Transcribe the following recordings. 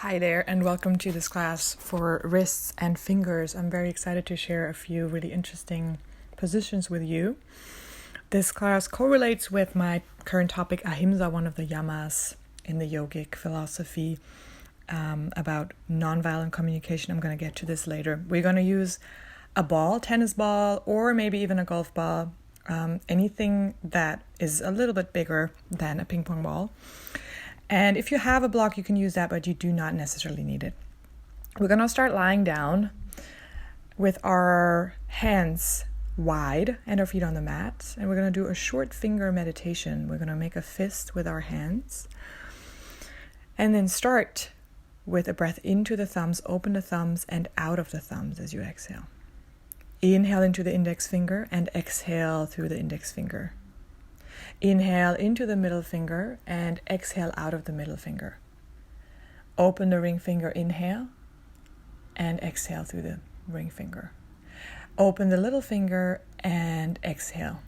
Hi there, and welcome to this class for wrists and fingers. I'm very excited to share a few really interesting positions with you. This class correlates with my current topic, Ahimsa, one of the yamas in the yogic philosophy, about nonviolent communication. I'm going to get to this later. We're going to use a ball, tennis ball, or maybe even a golf ball, anything that is a little bit bigger than a ping pong ball. And if you have a block, you can use that, but you do not necessarily need it. We're going to start lying down with our hands wide and our feet on the mat. And we're going to do a short finger meditation. We're going to make a fist with our hands. And then start with a breath into the thumbs, open the thumbs, and out of the thumbs as you exhale. Inhale into the index finger and exhale through the index finger. Inhale into the middle finger and exhale out of the middle finger. Open the ring finger, inhale, and exhale through the ring finger. Open the little finger and exhale.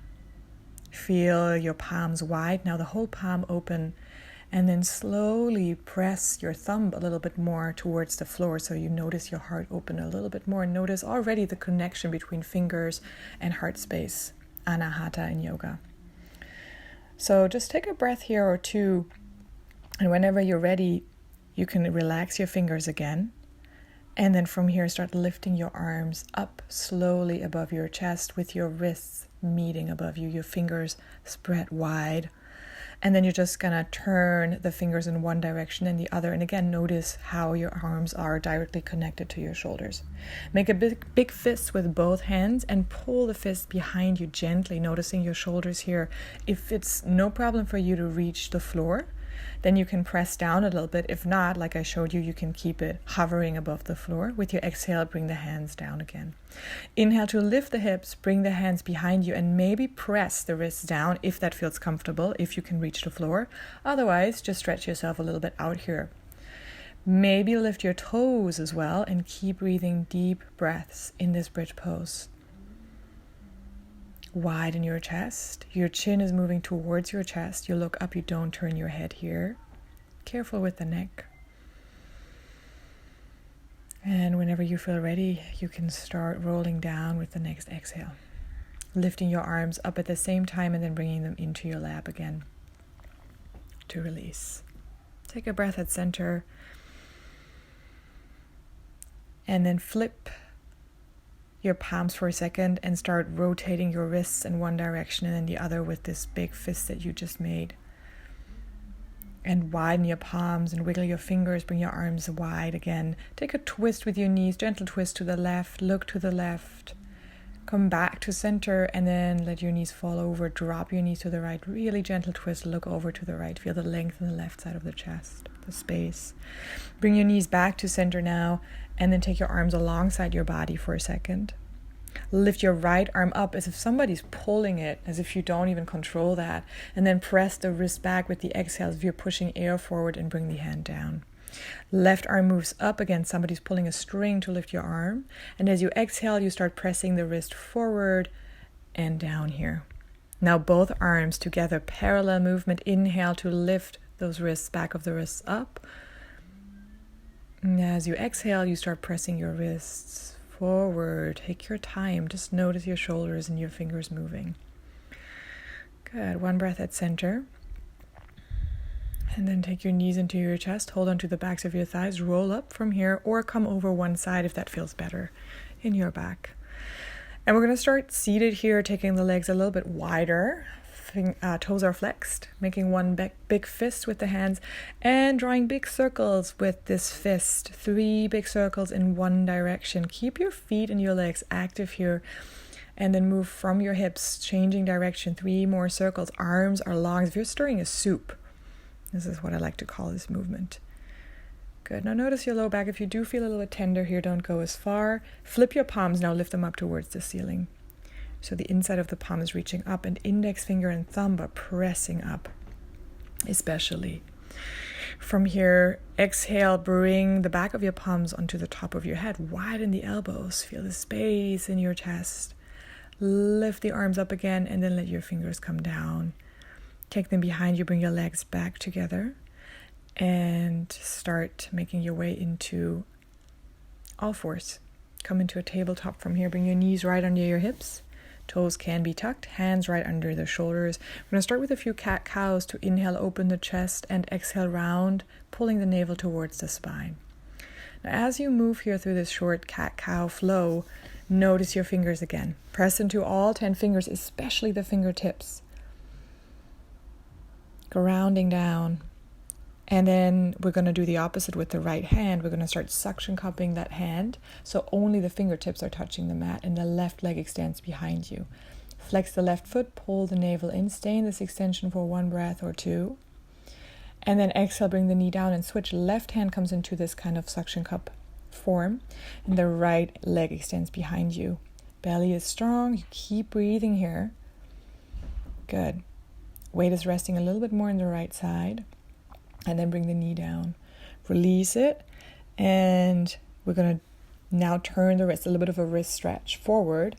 Feel your palms wide, now the whole palm open, and then slowly press your thumb a little bit more towards the floor so you notice your heart open a little bit more. Notice already the connection between fingers and heart space, anahata in yoga. So just take a breath here or two, and whenever you're ready, you can relax your fingers again. And then from here, start lifting your arms up slowly above your chest with your wrists meeting above you, your fingers spread wide. And then you're just going to turn the fingers in one direction and the other. And again, notice how your arms are directly connected to your shoulders. Make a big fist with both hands and pull the fist behind you gently, noticing your shoulders here. If it's no problem for you to reach the floor, then you can press down a little bit. If not, like I showed you, you can keep it hovering above the floor. With your exhale, bring the hands down again. Inhale to lift the hips, bring the hands behind you, and maybe press the wrists down if that feels comfortable, if you can reach the floor. Otherwise, just stretch yourself a little bit out here. Maybe lift your toes as well and keep breathing deep breaths in this bridge pose. Widen your chest. Your chin is moving towards your chest. You look up, you don't turn your head here. Careful with the neck. And whenever you feel ready, you can start rolling down with the next exhale. Lifting your arms up at the same time and then bringing them into your lap again to release. Take a breath at center. And then flip your palms for a second and start rotating your wrists in one direction and then the other with this big fist that you just made. And widen your palms and wiggle your fingers, bring your arms wide again. Take a twist with your knees, gentle twist to the left, look to the left. Come back to center and then let your knees fall over, drop your knees to the right, really gentle twist, look over to the right. Feel the length on the left side of the chest, the space. Bring your knees back to center now and then take your arms alongside your body for a second. Lift your right arm up as if somebody's pulling it, as if you don't even control that. And then press the wrist back with the exhale as if you're pushing air forward and bring the hand down. Left arm moves up again. Somebody's pulling a string to lift your arm. And as you exhale, you start pressing the wrist forward and down here. Now both arms together, parallel movement. Inhale to lift those wrists, back of the wrists up. And as you exhale, you start pressing your wrists forward. Take your time. Just notice your shoulders and your fingers moving. Good. One breath at center. And then take your knees into your chest. Hold on to the backs of your thighs. Roll up from here or come over one side if that feels better in your back. And we're going to start seated here, taking the legs a little bit wider. Toes are flexed, making one big fist with the hands and drawing big circles with this fist. 3 big circles in one direction. Keep your feet and your legs active here and then move from your hips, changing direction. 3 more circles. Arms are long. If you're stirring a soup, this is what I like to call this movement. Good. Now notice your low back. If you do feel a little bit tender here, don't go as far. Flip your palms now, lift them up towards the ceiling. So the inside of the palm is reaching up and index finger and thumb are pressing up, especially. From here, exhale, bring the back of your palms onto the top of your head. Widen the elbows. Feel the space in your chest. Lift the arms up again and then let your fingers come down. Take them behind you. Bring your legs back together. and start making your way into all fours. Come into a tabletop from here. Bring your knees right under your hips. Toes can be tucked, hands right under the shoulders. We're going to start with a few cat-cows to inhale, open the chest, and exhale round, pulling the navel towards the spine. Now, as you move here through this short cat-cow flow, notice your fingers again. Press into all 10 fingers, especially the fingertips. Grounding down. And then we're going to do the opposite with the right hand. We're going to start suction cupping that hand so only the fingertips are touching the mat and the left leg extends behind you. Flex the left foot, pull the navel in, stay in this extension for 1 breath or 2. And then exhale, bring the knee down and switch. Left hand comes into this kind of suction cup form and the right leg extends behind you. Belly is strong. You keep breathing here. Good. Weight is resting a little bit more on the right side. And then bring the knee down. Release it. And we're going to now turn the wrist, a little bit of a wrist stretch forward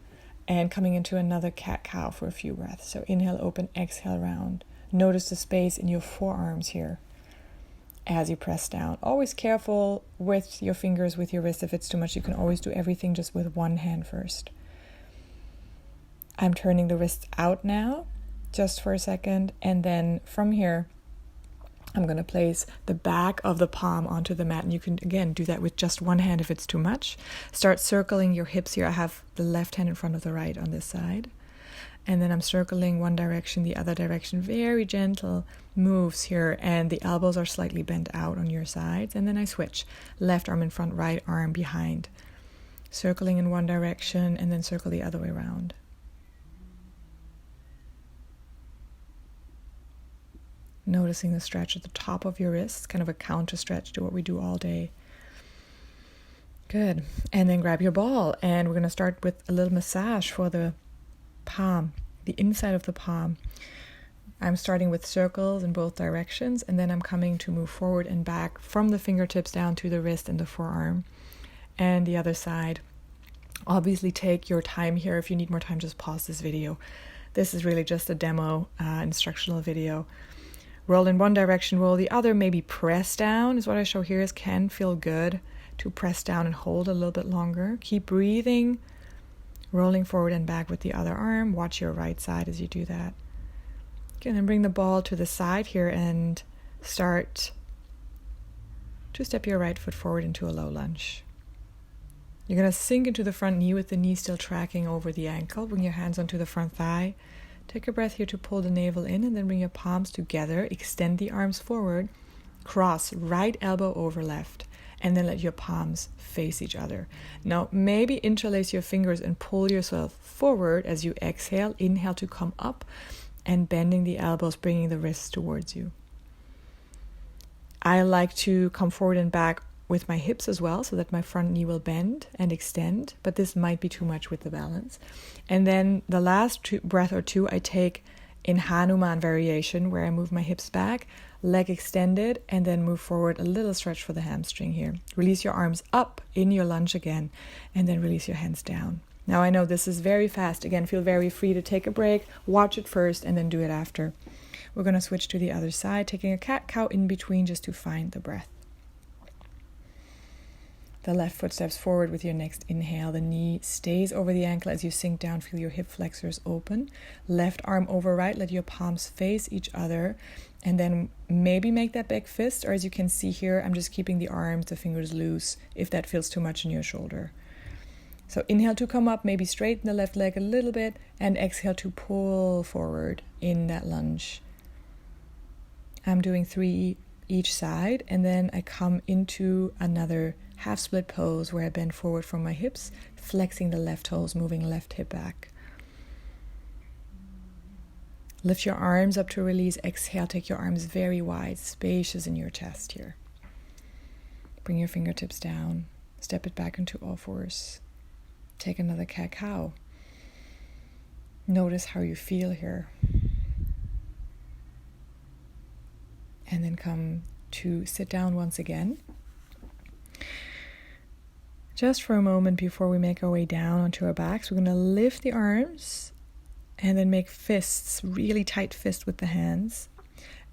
and coming into another cat-cow for a few breaths. So inhale, open, exhale, round. Notice the space in your forearms here as you press down. Always careful with your fingers, with your wrist. If it's too much, you can always do everything just with one hand first. I'm turning the wrists out now, just for a second. And then from here, I'm going to place the back of the palm onto the mat. And you can, again, do that with just one hand if it's too much. Start circling your hips here. I have the left hand in front of the right on this side. And then I'm circling one direction, the other direction. Very gentle moves here. And the elbows are slightly bent out on your sides. And then I switch. Left arm in front, right arm behind. Circling in one direction and then circle the other way around. Noticing the stretch at the top of your wrist, kind of a counter stretch to what we do all day. Good. And then grab your ball. And we're going to start with a little massage for the palm, the inside of the palm. I'm starting with circles in both directions. And then I'm coming to move forward and back from the fingertips down to the wrist and the forearm. And the other side. Obviously take your time here. If you need more time, just pause this video. This is really just a demo, instructional video. Roll in one direction, roll the other, maybe press down is what I show here. Is can feel good to press down and hold a little bit longer. Keep breathing, rolling forward and back with the other arm. Watch your right side as you do that. Okay, then bring the ball to the side here and start to step your right foot forward into a low lunge. You're going to sink into the front knee with the knee still tracking over the ankle. Bring your hands onto the front thigh. Take a breath here to pull the navel in and then bring your palms together. Extend the arms forward. Cross right elbow over left. And then let your palms face each other. Now, maybe interlace your fingers and pull yourself forward as you exhale. Inhale to come up and bending the elbows, bringing the wrists towards you. I like to come forward and back with my hips as well so that my front knee will bend and extend, but this might be too much with the balance. And then the last breath or two I take in Hanuman variation where I move my hips back, leg extended, and then move forward, a little stretch for the hamstring here. Release your arms up in your lunge again, and then release your hands down. Now I know this is very fast. Again, feel very free to take a break, watch it first, and then do it after. We're going to switch to the other side, taking a cat-cow in between just to find the breath. The left foot steps forward with your next inhale. The knee stays over the ankle as you sink down. Feel your hip flexors open. Left arm over right. Let your palms face each other. And then maybe make that back fist. Or as you can see here, I'm just keeping the arms, the fingers loose if that feels too much in your shoulder. So inhale to come up, maybe straighten the left leg a little bit. And exhale to pull forward in that lunge. I'm doing 3 each side. And then I come into another half split pose where I bend forward from my hips, flexing the left toes, moving left hip back. Lift your arms up to release. Exhale, take your arms very wide, spacious in your chest here. Bring your fingertips down. Step it back into all fours. Take another cat-cow. Notice how you feel here. And then come to sit down once again. Just for a moment before we make our way down onto our backs, we're going to lift the arms and then make fists, really tight fist with the hands.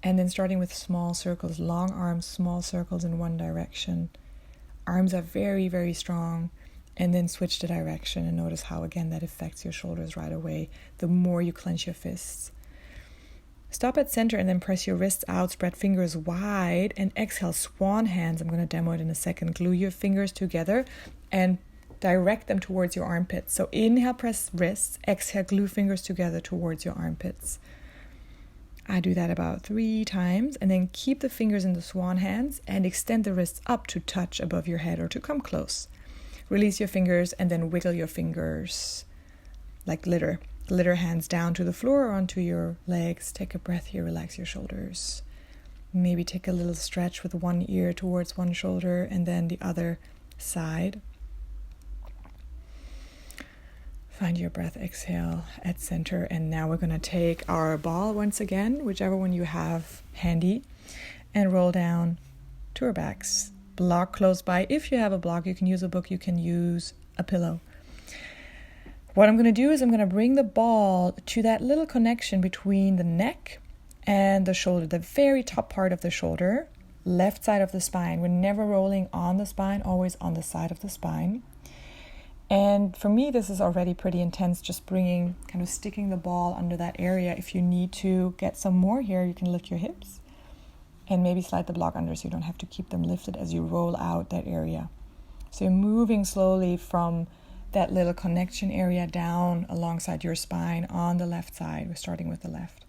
And then starting with small circles, long arms, small circles in one direction. Arms are very, very strong. And then switch the direction and notice how, again, that affects your shoulders right away. The more you clench your fists. Stop at center and then press your wrists out, spread fingers wide, and exhale, swan hands. I'm going to demo it in a second. Glue your fingers together and direct them towards your armpits. So inhale, press wrists, exhale, glue fingers together towards your armpits. I do that about 3 times, and then keep the fingers in the swan hands and extend the wrists up to touch above your head or to come close. Release your fingers and then wiggle your fingers like glitter. Glitter hands down to the floor or onto your legs. Take a breath here, relax your shoulders. Maybe take a little stretch with one ear towards one shoulder and then the other side. Find your breath, exhale at center. And now we're going to take our ball once again, whichever one you have handy, and roll down to our backs. Block close by. If you have a block, you can use a book, you can use a pillow. What I'm going to do is I'm going to bring the ball to that little connection between the neck and the shoulder, the very top part of the shoulder, left side of the spine. We're never rolling on the spine, always on the side of the spine. And for me, this is already pretty intense, just sticking the ball under that area. If you need to get some more here, you can lift your hips. And maybe slide the block under so you don't have to keep them lifted as you roll out that area. So you're moving slowly from that little connection area down alongside your spine on the left side. We're starting with the left.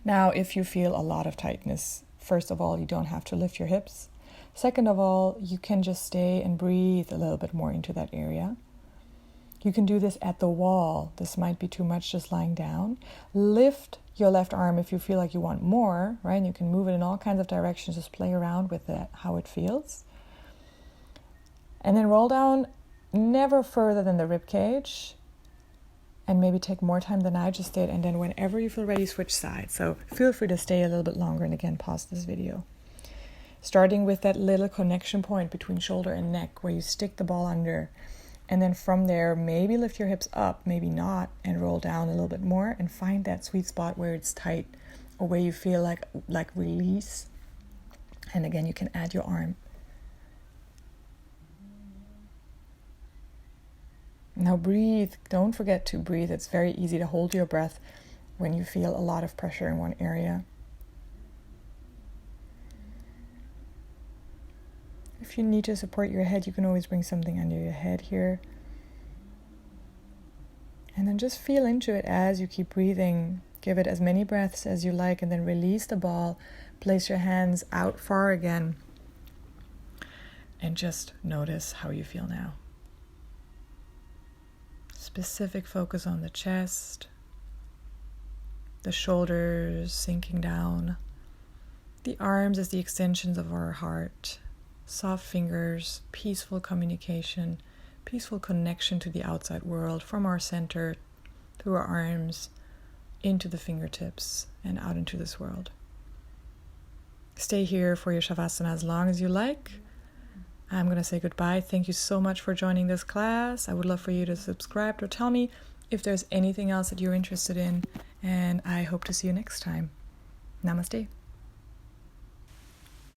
Now, if you feel a lot of tightness, first of all, you don't have to lift your hips. Second of all, you can just stay and breathe a little bit more into that area. You can do this at the wall. This might be too much just lying down. Lift your left arm if you feel like you want more, right? And you can move it in all kinds of directions. Just play around with it, how it feels. And then roll down, never further than the rib cage. And maybe take more time than I just did. And then whenever you feel ready, switch sides. So feel free to stay a little bit longer. And again, pause this video. Starting with that little connection point between shoulder and neck where you stick the ball under. And then from there, maybe lift your hips up, maybe not, and roll down a little bit more and find that sweet spot where it's tight or where you feel like release. And again, you can add your arm. Now breathe. Don't forget to breathe. It's very easy to hold your breath when you feel a lot of pressure in one area. If you need to support your head, you can always bring something under your head here. And then just feel into it as you keep breathing. Give it as many breaths as you like, and then release the ball. Place your hands out far again. And just notice how you feel now. Specific focus on the chest, the shoulders sinking down, the arms as the extensions of our heart. Soft fingers, peaceful communication, peaceful connection to the outside world from our center, through our arms, into the fingertips, and out into this world. Stay here for your Shavasana as long as you like. I'm going to say goodbye. Thank you so much for joining this class. I would love for you to subscribe or tell me if there's anything else that you're interested in, and I hope to see you next time. Namaste.